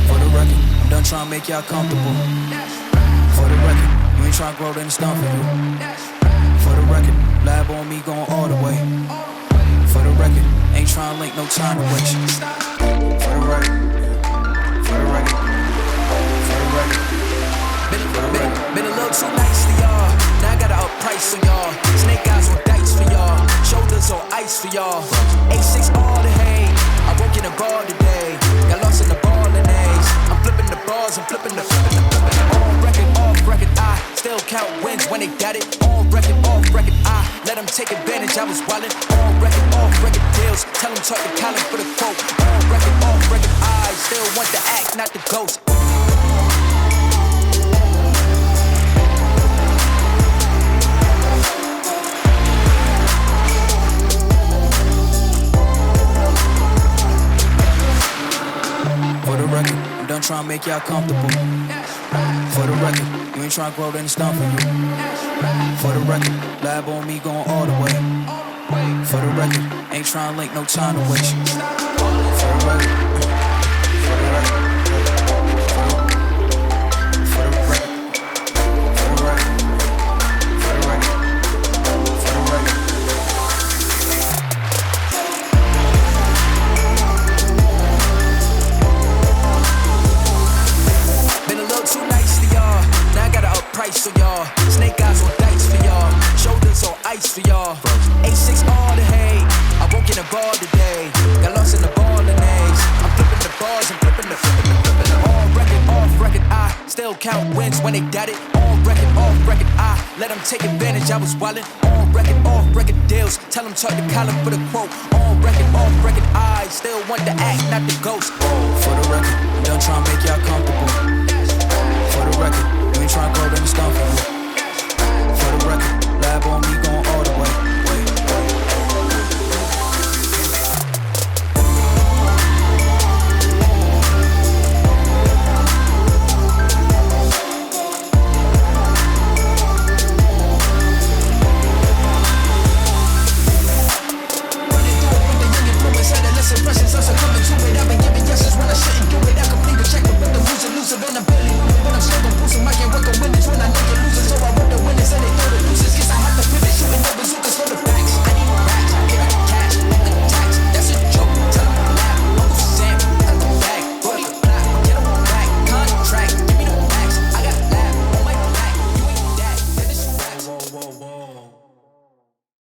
For the record, I'm done trying to make y'all comfortable. For the record, you ain't trying to grow, then it's done for you. For the record, lab on me going all the way. For the record, ain't trying to link, no time to waste. For the record, for the record, for the record. Been a little too nice to y'all. Now I gotta up price for y'all. Snake eyes on dice for y'all. Shoulders on ice for y'all. A6 all the hay. I won't get a ball today. Got lost in the ball and A's. I'm flipping the bars, I'm flipping the. On record, off record, I still count wins when they got it. On record, off record, I let them take advantage. I was wildin'. On record, off record deals. Tell them talk to Colin for the quote. On record, off record, I still want the act, not the ghost. For the record, I'm done trying to make y'all comfortable. For the record, you ain't trying to grow, then it's done for you. For the record, lab on me going all the way. For the record, ain't trying to link, no time to waste. For the record, for the record, for the record, for the record, for the record, for the record. Too nice to y'all. Now I gotta up price for y'all. Snake eyes on dice for y'all. Shoulders on ice for y'all. A6 all the hay. I won't get a ball today. Got lost in the ball and A's. I'm flipping the bars and flipping the. On record, off record, I still count wins when they got it. On record, off record, I let them take advantage. I was wildin'. On record, off record deals. Tell them talk to Colin for the quote. On record, off record, I still want the act, not the ghost. For the record, I'm done trying to make y'all comfortable. For the record, you ain't trying to grow, then it's done for you. For the record, lab on me